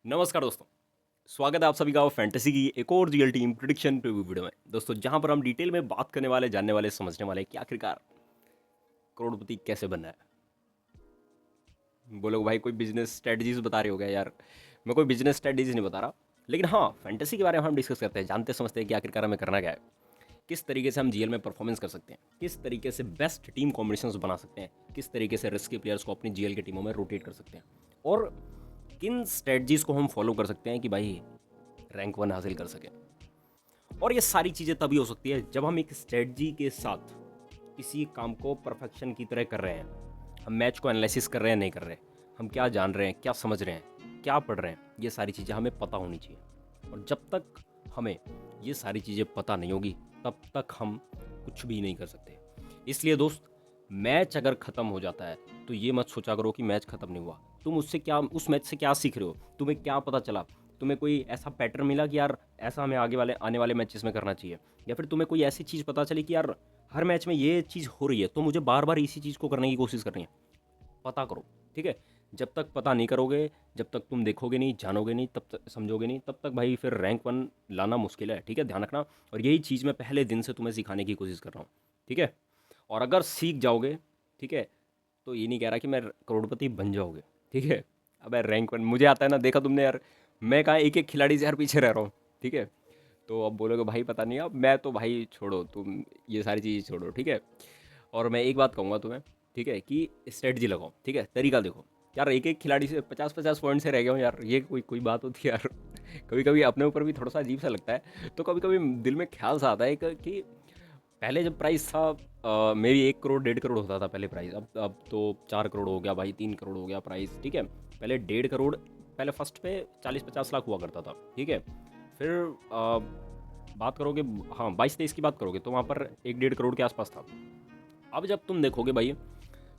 नमस्कार दोस्तों, स्वागत है आप सभी का फैंटेसी की एक और real team prediction preview video में। दोस्तों जहां पर हम डिटेल में बात करने वाले, जानने वाले, समझने वाले कि आखिरकार करोड़पति कैसे बनना है। बोलोगे भाई कोई बिजनेस स्ट्रेटजीज बता रहे हो गया यार। मैं कोई बिजनेस स्ट्रेटजीज नहीं बता रहा, लेकिन हाँ फैंटेसी के बारे में हम डिस्कस करते हैं, जानते समझते हैं कि आखिरकार हमें करना क्या है, किस तरीके से हम जीएल में परफॉर्मेंस कर सकते हैं, किस तरीके से बेस्ट टीम कॉम्बिनेशन बना सकते हैं, किस तरीके से रिस्की प्लेयर्स को अपनी जीएल की टीमों में रोटेट कर सकते हैं, और किन स्ट्रेटजीज को हम फॉलो कर सकते हैं कि भाई रैंक 1 हासिल कर सकें। और ये सारी चीज़ें तभी हो सकती है जब हम एक स्ट्रेटजी के साथ किसी काम को परफेक्शन की तरह कर रहे हैं। हम मैच को एनालिसिस कर रहे हैं, नहीं कर रहे, हम क्या जान रहे हैं, क्या समझ रहे हैं, क्या पढ़ रहे हैं, ये सारी चीज़ें हमें पता होनी चाहिए। और जब तक हमें ये सारी चीज़ें पता नहीं होगी तब तक हम कुछ भी नहीं कर सकते। इसलिए दोस्त, मैच अगर ख़त्म हो जाता है तो ये मत सोचा करो कि मैच ख़त्म नहीं हुआ। तुम उससे क्या, उस मैच से क्या सीख रहे हो, तुम्हें क्या पता चला, तुम्हें कोई ऐसा पैटर्न मिला कि यार ऐसा हमें आने वाले मैचेस में करना चाहिए, या फिर तुम्हें कोई ऐसी चीज़ पता चली कि यार हर मैच में ये चीज़ हो रही है तो मुझे बार बार इसी चीज़ को करने की कोशिश करनी है। पता करो, ठीक है। जब तक पता नहीं करोगे, जब तक तुम देखोगे नहीं, जानोगे नहीं, तब तक समझोगे नहीं, तब तक भाई फिर रैंक 1 लाना मुश्किल है, ठीक है, ध्यान रखना। और यही चीज़ मैं पहले दिन से तुम्हें सिखाने की कोशिश कर रहा हूँ, ठीक है। और अगर सीख जाओगे, ठीक है, तो ये नहीं कह रहा कि मैं करोड़पति बन जाओगे, ठीक है। अब यार रैंक 1 मुझे आता है ना, देखा तुमने यार, मैं कहाँ एक एक खिलाड़ी से यार पीछे रह रहा हूँ, ठीक है। तो अब बोलोगे भाई पता नहीं, अब मैं तो भाई छोड़ो, तुम ये सारी चीज़ छोड़ो, ठीक है। और मैं एक बात कहूँगा तुम्हें, ठीक है, कि स्ट्रेटजी लगाओ, ठीक है, तरीका देखो। यार एक एक खिलाड़ी से 50-50 पॉइंट से रह गया हूँ यार, ये कोई कोई बात होती है यार। कभी कभी अपने ऊपर भी थोड़ा सा अजीब सा लगता है, तो कभी कभी दिल में ख्याल सा आता है कि पहले जब प्राइस था, मेरी 1 करोड़ 1.5 करोड़ होता था पहले प्राइस, अब तो 4 करोड़ हो गया भाई, 3 करोड़ हो गया प्राइस, ठीक है। पहले 1.5 करोड़, पहले फर्स्ट पे 40-50 लाख हुआ करता था, ठीक है। फिर बात करोगे, हाँ 22-23 की बात करोगे तो वहाँ पर 1-1.5 करोड़ के आसपास था। अब जब तुम देखोगे भाई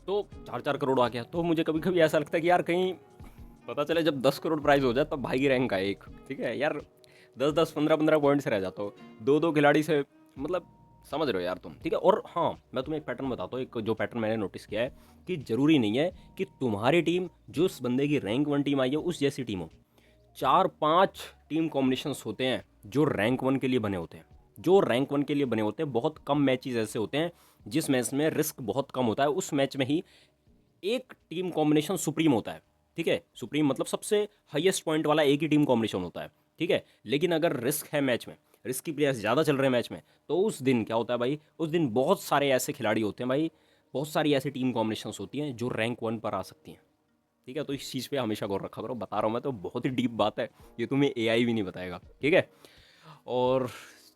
तो 4-4 करोड़ आ गया। तो मुझे कभी कभी ऐसा लगता है कि यार कहीं पता चले जब 10 करोड़ प्राइस हो जाए तब भाई की रैंक आए एक, ठीक है यार। 10-10 15-15 पॉइंट से रह जाता हो, दो दो खिलाड़ी से, मतलब समझ रहे हो यार तुम, ठीक है। और हाँ मैं तुम्हें एक पैटर्न बताता हूँ, एक जो पैटर्न मैंने नोटिस किया है, कि जरूरी नहीं है कि तुम्हारी टीम जो उस बंदे की रैंक 1 टीम आई है उस जैसी टीम हो। 4-5 टीम कॉम्बिनेशंस होते हैं जो रैंक 1 के लिए बने होते हैं, जो रैंक 1 के लिए बने होते हैं। बहुत कम मैचेस ऐसे होते हैं जिस मैच में रिस्क बहुत कम होता है, उस मैच में ही एक टीम कॉम्बिनेशन सुप्रीम होता है, ठीक है। सुप्रीम मतलब सबसे हाईएस्ट पॉइंट वाला एक ही टीम कॉम्बिनेशन होता है, ठीक है। लेकिन अगर रिस्क है मैच में, रिस्की प्लेयर्स ज़्यादा चल रहे हैं मैच में, तो उस दिन क्या होता है भाई, उस दिन बहुत सारे ऐसे खिलाड़ी होते हैं भाई, बहुत सारी ऐसी टीम कॉम्बिनेशंस होती हैं जो रैंक 1 पर आ सकती हैं, ठीक है। तो इस चीज़ पे हमेशा गौर रखा करो, बता रहा हूँ मैं तो, बहुत ही डीप बात है, ये तुम्हें एआई भी नहीं बताएगा, ठीक है। और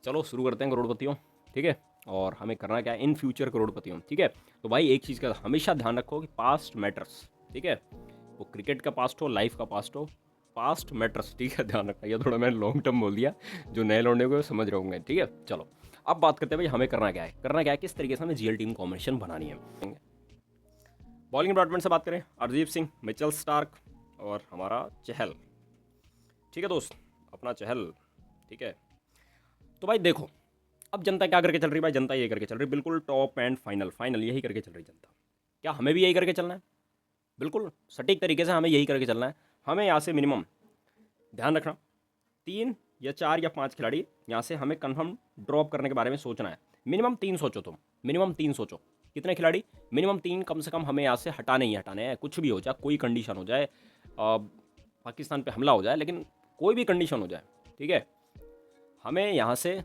चलो शुरू करते हैं करोड़पतियों, ठीक है। और हमें करना क्या है इन फ्यूचर करोड़पतियों, ठीक है। तो भाई एक चीज़ का हमेशा ध्यान रखो कि पास्ट मैटर्स, ठीक है। वो क्रिकेट का पास्ट हो, लाइफ का पास्ट हो, पास्ट मैटर्स, ठीक है, ध्यान रखना। ये थोड़ा मैंने लॉन्ग टर्म बोल दिया, जो नए लौंडे को समझ रहे होंगे, ठीक है। चलो अब बात करते हैं भाई हमें करना क्या है, करना क्या है, किस तरीके से हमें जीएल टीम कॉम्बिनेशन बनानी है। बॉलिंग डिपार्टमेंट से बात करें, हरदीप सिंह, मिचेल स्टार्क और हमारा चहल, ठीक है दोस्त, अपना चहल, ठीक है। तो भाई देखो, अब जनता क्या करके चल रही है भाई, जनता ये करके चल रही है बिल्कुल टॉप एंड फाइनल, फाइनल यही करके चल रही है जनता। क्या हमें भी यही करके चलना है? बिल्कुल सटीक तरीके से हमें यही करके चलना है। हमें यहाँ से मिनिमम ध्यान रखना, 3 या 4 या 5 खिलाड़ी यहाँ से हमें कन्फर्म ड्रॉप करने के बारे में सोचना है। मिनिमम 3 सोचो तुम, मिनिमम 3 सोचो। कितने खिलाड़ी? मिनिमम 3 कम से कम हमें यहाँ से हटाने ही हटाने हैं, कुछ भी हो जाए, कोई कंडीशन हो जाए, पाकिस्तान पे हमला हो जाए, लेकिन कोई भी कंडीशन हो जाए, ठीक है। हमें यहाँ से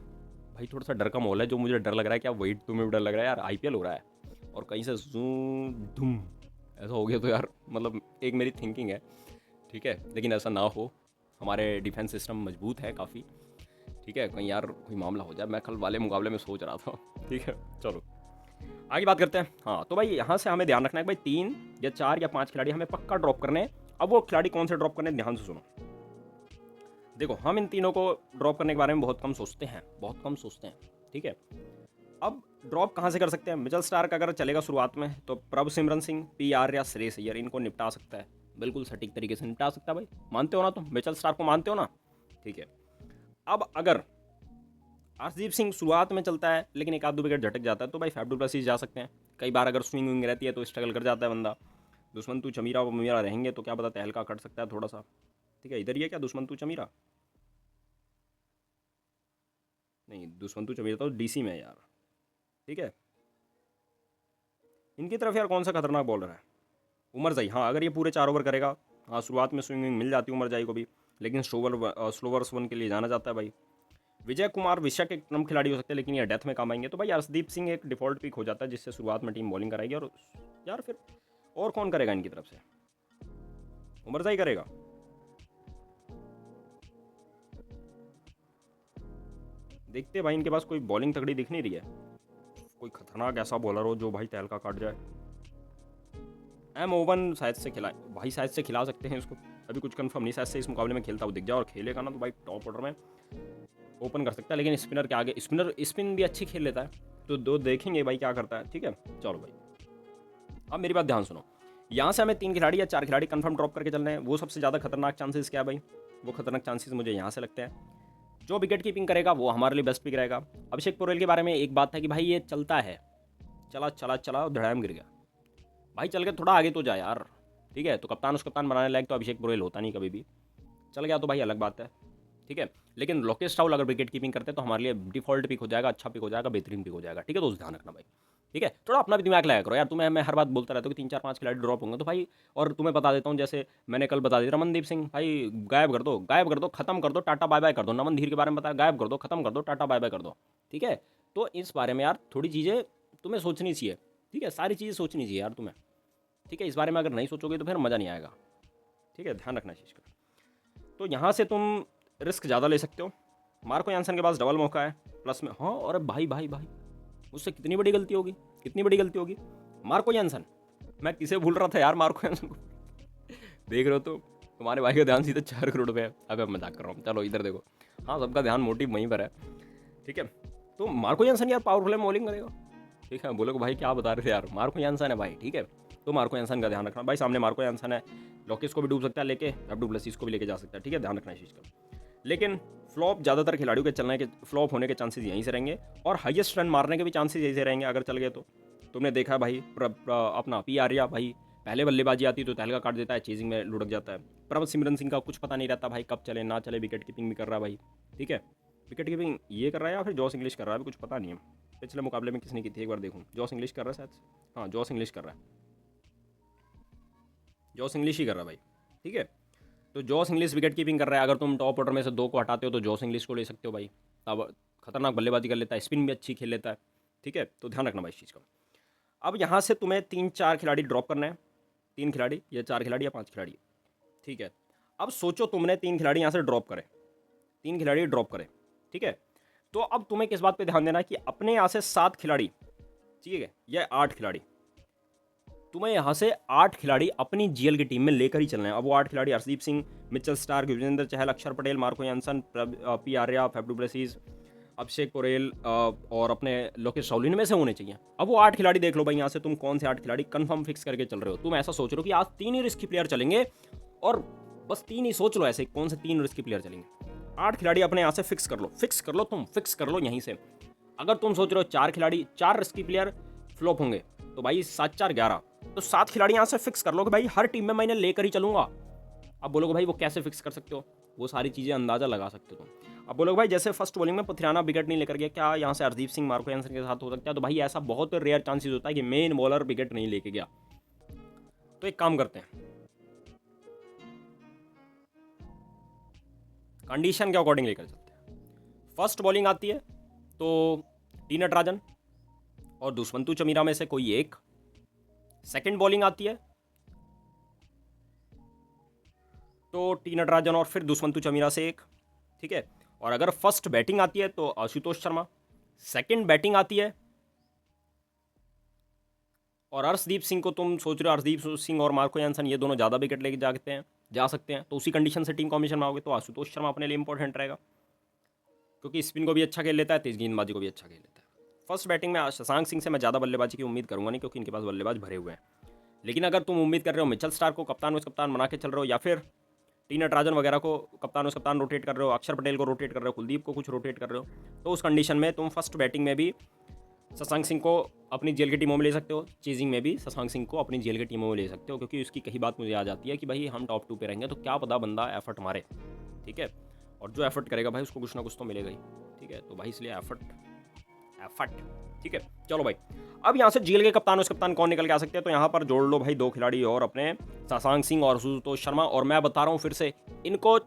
भाई थोड़ा सा डर का माहौल है, जो मुझे डर लग रहा है, क्या वही तुम्हें भी डर लग रहा है यार, आईपीएल हो रहा है और कहीं से जूम धूम ऐसा हो गया तो यार, मतलब एक मेरी थिंकिंग है, ठीक है, लेकिन ऐसा ना हो। हमारे डिफेंस सिस्टम मजबूत है काफ़ी, ठीक है, कहीं यार कोई मामला हो जाए, मैं कल वाले मुकाबले में सोच रहा था, ठीक है। चलो आगे बात करते हैं। हाँ तो भाई यहाँ से हमें ध्यान रखना है कि भाई 3 या 4 या 5 खिलाड़ी हमें पक्का ड्रॉप करने हैं। अब वो खिलाड़ी कौन से ड्रॉप करने हैं, ध्यान से सुनो। देखो हम इन तीनों को ड्रॉप करने के बारे में बहुत कम सोचते हैं, बहुत कम सोचते हैं, ठीक है। अब ड्रॉप कहाँ से कर सकते हैं? मिचेल स्टार्क अगर चलेगा शुरुआत में तो प्रभ सिमरन सिंह, पीआर या श्रेयस अय्यर इनको निपटा सकता है, बिल्कुल सटीक तरीके से निपटा सकता है भाई। मानते हो ना तुम, मिचेल स्टार्क को मानते हो ना? ठीक है। अब अगर अर्शदीप सिंह शुरुआत में चलता है लेकिन एक आध दो विकेट झटक जाता है तो भाई फैफ डु प्लेसिस जा सकते हैं। कई बार अगर स्विंग विंग रहती है तो स्ट्रगल कर जाता है बंदा। दुश्मन तू चमीरा वमीरा रहेंगे तो क्या पता तहलका कट सकता है थोड़ा सा, ठीक है, इधर ही है क्या दुष्मंतु चमीरा? नहीं, दुष्मंतु चमीरा तो डीसी में है यार। ठीक है, इनकी तरफ यार कौन सा खतरनाक बॉलर है? उमरजाई, हाँ अगर ये पूरे 4 ओवर करेगा, हाँ शुरुआत में स्विंगिंग मिल जाती है उमरजाई को भी, लेकिन स्लोवर्स वन के लिए जाना जाता है भाई। विजय कुमार विशक एक नम खिलाड़ी हो सकते हैं, लेकिन ये डेथ में काम आएंगे। तो भाई अर्शदीप सिंह एक डिफॉल्ट पिक हो जाता है, जिससे शुरुआत में टीम बॉलिंग कराएगी। और यार फिर और कौन करेगा इनकी तरफ से? उमरजाई करेगा। देखते भाई, इनके पास कोई बॉलिंग तगड़ी दिख नहीं रही है, कोई खतरनाक ऐसा बॉलर हो जो भाई तहलका काट जाए। ओवन शायद से खिलाए भाई, शायद से खिला सकते हैं इसको, अभी कुछ कंफर्म नहीं, शायद से इस मुकाबले में खेलता हुआ दिख जाए, और खेलेगा ना तो भाई टॉप ऑर्डर में ओपन कर सकता है। लेकिन स्पिनर के आगे, स्पिनर स्पिन भी अच्छी खेल लेता है, तो दो देखेंगे भाई क्या करता है। ठीक है, चलो भाई अब मेरी बात ध्यान सुनो। यहाँ से हमें 3 खिलाड़ी या 4 खिलाड़ी कंफर्म ड्रॉप करके चलने हैं। वो सबसे ज़्यादा खतरनाक चांसेस क्या है भाई? वो खतरनाक चांसेस मुझे यहाँ से लगते हैं, जो विकेट कीपिंग करेगा वो हमारे लिए बेस्ट पिक रहेगा। अभिषेक पोरेल के बारे में एक बात है कि भाई ये चलता है, चला चला चला धड़ाम गिर गया भाई, चल के थोड़ा आगे तो जा यार। ठीक है, तो कप्तान उस कप्तान बनाने लायक तो अभिषेक पोरेल होता नहीं कभी भी, चल गया तो भाई अलग बात है। ठीक है, लेकिन लोकेश राहुल अगर विकेट कीपिंग करते हैं तो हमारे लिए डिफॉल्ट पिक हो जाएगा, अच्छा पिक हो जाएगा, बेहतरीन पिक हो जाएगा। ठीक है, तो उस ध्यान रखना भाई। ठीक है, थोड़ा अपना भी दिमाग लगाया करो यार। तुम्हें मैं हर बात बोलता रहता हूँ कि 3 4 5 खिलाड़ी ड्रॉप होंगे तो भाई, और तुम्हें बता देता हूँ जैसे मैंने कल बता दिया, रमनदीप सिंह भाई गायब कर दो, गायब कर दो, खत्म कर दो, टाटा बाय बाय कर दो। नमन धीर के बारे में बताया, गायब कर दो, खत्म कर दो, टाटा बाय बाय कर दो। ठीक है, तो इस बारे में यार थोड़ी चीज़ें तुम्हें सोचनी चाहिए। ठीक है, सारी चीज़ें सोचनी चाहिए यार तुम्हें। ठीक है, इस बारे में अगर नहीं सोचोगे तो फिर मज़ा नहीं आएगा। ठीक है, ध्यान रखना इस चीज़ का। तो यहाँ से तुम रिस्क ज़्यादा ले सकते हो। मार्को यानसन के पास डबल मौका है प्लस में। हाँ, और भाई भाई भाई उससे कितनी बड़ी गलती होगी, कितनी बड़ी गलती होगी। मार्को यानसन, मैं किसे भूल रहा था यार, मार्को यानसन को देख रहे हो तो तुम्हारे भाई का ध्यान सीधे 4 करोड़ पे है। अब मजाक कर रहा हूँ, चलो इधर देखो। हाँ, सबका ध्यान मोटिव वहीं पर है। ठीक है, तो मार्को यानसन यार पावरफुल बॉलिंग करेगा। ठीक है, बोलो भाई क्या बता रहे थे यार, मार्को यानसन है भाई। ठीक है, तो मार्को यानसन का ध्यान रखना भाई, सामने मार्को यानसन है, लोकेश को भी डूब सकता है लेके, अब डुप्लेसिस को भी लेके जा सकता है। ठीक है, ध्यान रखना इस चीज़ का। लेकिन फ्लॉप ज़्यादातर खिलाड़ियों के चलने के, फ्लॉप होने के चांसेस यहीं से रहेंगे, और हाईएस्ट रन मारने के भी चांसेस यहीं से रहेंगे अगर चल गए तो। तुमने देखा भाई अपना पी आर्या भाई, पहले बल्लेबाजी आती तो तहलका काट देता है, चेजिंग में लुढ़क जाता है। प्रभ सिमरन सिंह का कुछ पता नहीं रहता भाई, कब चले ना चले, विकेट कीपिंग भी कर रहा है भाई। ठीक है, विकेट कीपिंग ये कर रहा है या फिर जॉस इंग्लिश कर रहा है, अभी कुछ पता नहीं है। पिछले मुकाबले में किसने की थी एक बार देखूँ, जॉस इंग्लिश कर रहा है शायद, हाँ जॉस इंग्लिश कर रहा है, जॉस इंग्लिश ही कर रहा है भाई। ठीक है, तो जॉस इंग्लिश विकेट कीपिंग कर रहा है। अगर तुम टॉप ऑर्डर में से 2 को हटाते हो तो जॉस इंग्लिश को ले सकते हो भाई, अब खतरनाक बल्लेबाजी कर लेता है, स्पिन भी अच्छी खेल लेता है। ठीक है, तो ध्यान रखना भाई इस चीज़ का। अब यहाँ से तुम्हें 3 4 खिलाड़ी ड्रॉप करना है, 3 खिलाड़ी या 4 खिलाड़ी या 5 खिलाड़ी। ठीक है, अब सोचो तुमने 3 खिलाड़ी यहाँ से ड्रॉप करें, 3 खिलाड़ी ड्रॉप करें। ठीक है, तो अब तुम्हें किस बात पे ध्यान देना है कि अपने यहाँ से 7 खिलाड़ी, ठीक है, या 8 खिलाड़ी, तुम्हें यहाँ से 8 खिलाड़ी अपनी जीएल की टीम में लेकर ही चलना है। अब वो 8 खिलाड़ी Arshdeep Singh, Mitchell Starc, Yuzvendra Chahal, Axar Patel, Marco Jansen, P Arya, Faf du Plessis, Abhishek Porel और अपने लोकेश राहुल, इनमें से होने चाहिए। अब वो 8 खिलाड़ी देख लो भाई, यहाँ से तुम कौन से 8 खिलाड़ी कंफर्म फिक्स करके चल रहे हो। तुम ऐसा सोच रहे हो कि आज 3 ही रिस्की प्लेयर चलेंगे, और बस 3 ही सोच लो ऐसे कौन से 3 रिस्की प्लेयर चलेंगे। 8 खिलाड़ी अपने यहाँ से फिक्स कर लो, फिक्स कर लो, तुम फिक्स कर लो यहीं से। अगर तुम सोच रहे हो 4 खिलाड़ी, 4 रिस्की प्लेयर फ्लॉप होंगे, तो भाई 7 4 11, तो 7 खिलाड़ी यहाँ से फिक्स कर लो कि भाई हर टीम में मैं इन्हें लेकर ही चलूंगा। अब बोलोगे भाई वो कैसे फिक्स कर सकते हो, वो सारी चीज़ें अंदाजा लगा सकते हो तुम। अब बोलोगे भाई जैसे फर्स्ट बॉलिंग में पथिराना विकेट नहीं लेकर गया, क्या यहाँ से अर्शदीप सिंह, मार्को यानसन के साथ हो सकता है? तो भाई ऐसा बहुत रेयर चांसेस होता है कि मेन बॉलर विकेट नहीं लेके गया। तो एक काम करते हैं, कंडीशन के अकॉर्डिंग लेकर चलते हैं। फर्स्ट बॉलिंग आती है तो टी नटराजन और दुष्मंतु चमीरा में से कोई एक। सेकंड बॉलिंग आती है तो टी नटराजन और फिर दुष्मंतु चमीरा से एक। ठीक है, और अगर फर्स्ट बैटिंग आती है तो आशुतोष शर्मा, सेकंड बैटिंग आती है और अर्शदीप सिंह को तुम सोच रहे हो, अर्शदीप सिंह और मार्को यानसन ये दोनों ज़्यादा विकेट लेके जा सकते हैं, तो उसी कंडीशन से टीम कॉम्बिनेशन में आओगे तो आशुतोष शर्मा अपने लिए इंपॉर्टेंट रहेगा, क्योंकि स्पिन को भी अच्छा खेल लेता है, तेज गेंदबाजी को भी अच्छा खेल लेता है। फर्स्ट बैटिंग में शशांक सिंह से मैं ज़्यादा बल्लेबाजी की उम्मीद करूंगा नहीं, क्योंकि इनके पास बल्लेबाज भरे हुए हैं। लेकिन अगर तुम उम्मीद कर रहे हो मिचेल स्टार्क को कप्तान वाइस कप्तान बना के चल रहे हो, या फिर टी नटराजन वगैरह को कप्तान वाइस कप्तान रोटेट कर रहे हो, अक्षर पटेल को रोटेट कर रहे हो, कुलदीप को कुछ रोटेट कर रहे हो, तो उस कंडीशन में तुम फर्स्ट बैटिंग में भी शशांक सिंह को अपनी जेल की टीमों में ले सकते हो, चेजिंग में भी शशांक सिंह को अपनी जेल की टीमों में ले सकते हो, क्योंकि उसकी कही बात मुझे आ जाती है कि भाई हम टॉप 2 पे रहेंगे तो क्या पता बंदा एफर्ट मारे, ठीक है, और जो एफर्ट करेगा भाई उसको कुछ ना कुछ तो मिलेगा ही, ठीक है, तो भाई इसलिए एफर्ट, ठीक है। चलो भाई, अब यहाँ से जेल के कप्तान उस कप्तान कौन निकल के आ सकते हैं, तो यहाँ पर जोड़ लो भाई 2 खिलाड़ी और अपने, शशांक सिंह और आशुतोष शर्मा, और मैं बता रहा हूँ फिर से, इनको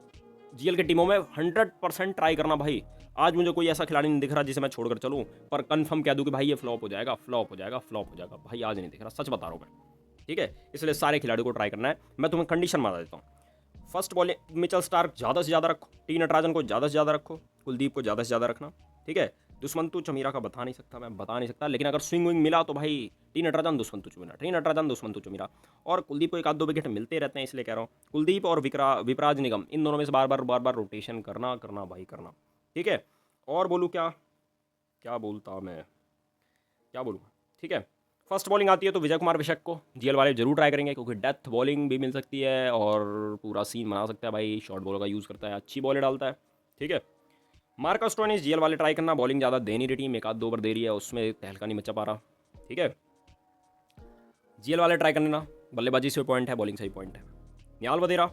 जीएल की टीमों में 100% ट्राई करना भाई। आज मुझे कोई ऐसा खिलाड़ी नहीं दिख रहा जिसे मैं छोड़कर चलूँ, पर कंफर्म कह दूँ कि भाई ये फ्लॉप हो जाएगा, भाई आज नहीं दिख रहा, सच बता रहा हूँ मैं, ठीक है, इसलिए सारे खिलाड़ियों को ट्राई करना है। मैं तुम्हें कंडीशन बता देता हूँ। फर्स्ट बॉलिंग मिचेल स्टार्क ज़्यादा से ज़्यादा रखो, टी नटराजन को ज़्यादा से ज़्यादा रखो, कुलदीप को ज़्यादा से ज़्यादा रखना, ठीक है। दुष्मंतु चमीरा का बता नहीं सकता, लेकिन अगर स्विंग विंग मिला तो भाई टी नटराजन दुष्मंतु चमीरा, और कुलदीप को 1-2 विकेट मिलते रहते हैं, इसलिए कह रहा हूँ कुलदीप और विपराज निगम, इन दोनों में से बार बार रोटेशन करना भाई करना, ठीक है। और बोलूँ क्या बोलता मैं, क्या बोलूँ, ठीक है। फर्स्ट बॉलिंग आती है तो विजय कुमार विशक को जीएल वाले जरूर ट्राई करेंगे, क्योंकि डेथ बॉलिंग भी मिल सकती है और पूरा सीन बना सकता है भाई, शॉर्ट बॉल का यूज़ करता है, अच्छी बॉलें डालता है, ठीक है। मार्कस स्टोइनिस जीएल वाले ट्राई करना, बॉलिंग ज़्यादा दे नहीं रही टीम, 1-2 ओवर दे रही है, उसमें तहलका नहीं मचा पा रहा, ठीक है। जीएल वाले ट्राई करना, बल्लेबाजी से पॉइंट है, बॉलिंग से ही पॉइंट है। निहाल वधेरा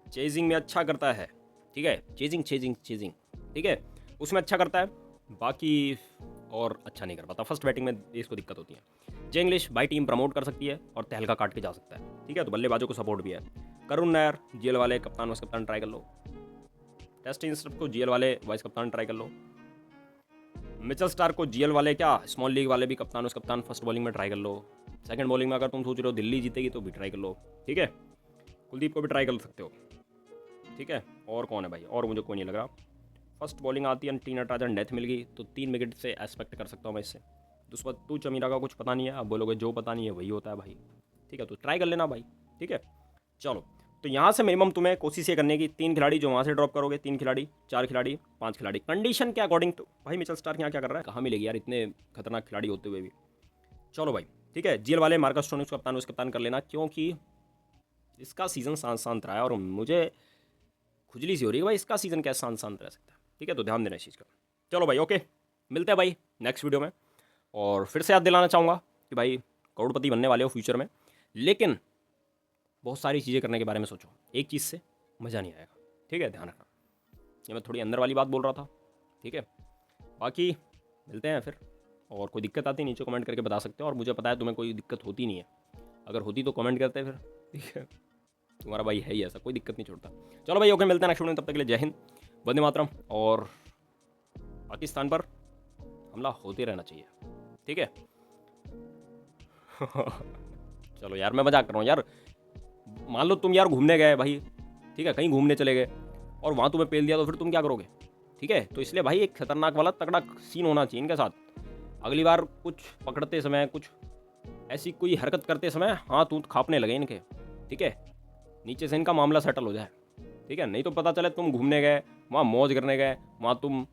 चेजिंग में अच्छा करता है, ठीक है, चेजिंग, ठीक है, उसमें अच्छा करता है, बाकी और अच्छा नहीं कर पाता, फर्स्ट बैटिंग में इसको दिक्कत होती है। जे इंग्लिश बाई टीम प्रमोट कर सकती है और तहलका काट के जा सकता है, ठीक है, तो बल्लेबाजों को सपोर्ट भी है। करुण नायर जीएल वाले कप्तान वाइस कप्तान ट्राई कर लो, टेस्ट इंस्ट्रप को जीएल वाले वाइस कप्तान ट्राई कर लो, मिचेल स्टार्क को जीएल वाले क्या स्मॉल लीग वाले भी कप्तान वाइस कप्तान फर्स्ट बॉलिंग में ट्राई कर लो, सेकंड बॉलिंग में अगर तुम सोच रहे हो दिल्ली जीतेगी तो भी ट्राई कर लो, ठीक है। कुलदीप को भी ट्राई कर सकते हो, ठीक है। और कौन है भाई, और मुझे कोई नहीं लग रहा। फर्स्ट बॉलिंग आती है, टी नटराजन डेथ मिल गई तो 3 विकेट से एक्सपेक्ट कर सकता हूँ मैं इससे। दुष्मंतु चमीरा का कुछ पता नहीं है, अब बोलोगे जो पता नहीं है वही होता है भाई, ठीक है, तो ट्राई कर लेना भाई, ठीक है। चलो, तो यहाँ से मिनिमम तुम्हें कोशिश ये करने की 3 खिलाड़ी जो वहाँ से ड्रॉप करोगे, 3 खिलाड़ी, 4 खिलाड़ी, 5 खिलाड़ी, कंडीशन के अकॉर्डिंग। तो भाई मिचेल स्टार्क यहाँ क्या कर रहा है, कहाँ मिलेगी यार इतने खतरनाक खिलाड़ी होते हुए भी। चलो भाई, ठीक है, जीएल वाले मार्कस स्टोइनिस को कप्तान उस कप्तान कर लेना, क्योंकि इसका सीज़न शांत रहा है और मुझे खुजली सी हो रही है भाई, इसका सीज़न कैसे शांत रह सकता है, ठीक है, तो ध्यान देना इस चीज़ का। चलो भाई, ओके, मिलते हैं भाई नेक्स्ट वीडियो में। और फिर से याद दिलाना चाहूँगा कि भाई करोड़पति बनने वाले हो फ्यूचर में, लेकिन बहुत सारी चीज़ें करने के बारे में सोचो, एक चीज़ से मज़ा नहीं आएगा, ठीक है, ध्यान रखना। ये मैं थोड़ी अंदर वाली बात बोल रहा था, ठीक है। बाकी मिलते हैं फिर, और कोई दिक्कत आती नीचे कमेंट करके बता सकते हो, और मुझे पता है तुम्हें कोई दिक्कत होती नहीं है, अगर होती तो कमेंट करते फिर, ठीक है, तुम्हारा भाई है ही ऐसा, कोई दिक्कत नहीं छोड़ता। चलो भाई, ओके, मिलते हैं नेक्स्ट वीडियो में, तब तक के लिए जय हिंद, वंदे मातरम, और पाकिस्तान पर हमला होते रहना चाहिए, ठीक है। चलो यार, मैं मजाक कर रहा हूँ यार, मान लो तुम यार घूमने गए भाई, ठीक है, कहीं घूमने चले गए और वहाँ तुम्हें पेल दिया, तो फिर तुम क्या करोगे, ठीक है। तो इसलिए भाई एक खतरनाक वाला तगड़ा सीन होना चाहिए इनके साथ, अगली बार कुछ पकड़ते समय, कुछ ऐसी कोई हरकत करते समय हाथ ऊँट खापने लगे इनके, ठीक है, नीचे से इनका मामला सेटल हो जाए, ठीक है। नहीं तो पता चले तुम घूमने गए, वहाँ मौज करने गए, वहाँ तुम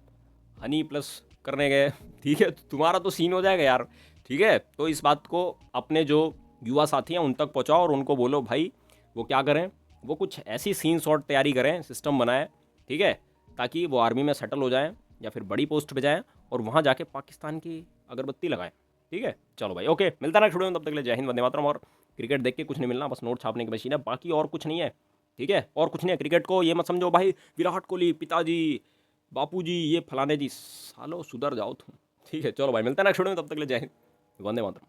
हनी प्लस करने गए, ठीक है, तो तुम्हारा तो सीन हो जाएगा यार, ठीक है। तो इस बात को अपने जो युवा साथी हैं उन तक पहुँचाओ और उनको बोलो भाई वो क्या करें, वो कुछ ऐसी सीन शॉट तैयारी करें, सिस्टम बनाएं, ठीक है, ताकि वो आर्मी में सेटल हो जाएं या फिर बड़ी पोस्ट पे जाएं और वहाँ जाके पाकिस्तान की अगरबत्ती लगाएं, ठीक है। चलो भाई, ओके, मिलता है नेक्स्ट वीडियो में, तब तक के लिए जय हिंद, वंदे मातरम। और क्रिकेट देख के कुछ नहीं मिलना, बस नोट छापने की मशीन है, बाकी और कुछ नहीं है, ठीक है, और कुछ नहीं है। क्रिकेट को ये मत समझो भाई विराट कोहली पिताजी बापूजी ये फलाने जी, सालो सुधर जाओ तुम, ठीक है। चलो भाई, मिलता है नेक्स्ट वीडियो में, तब तक के लिए जय हिंद, वंदे मातरम।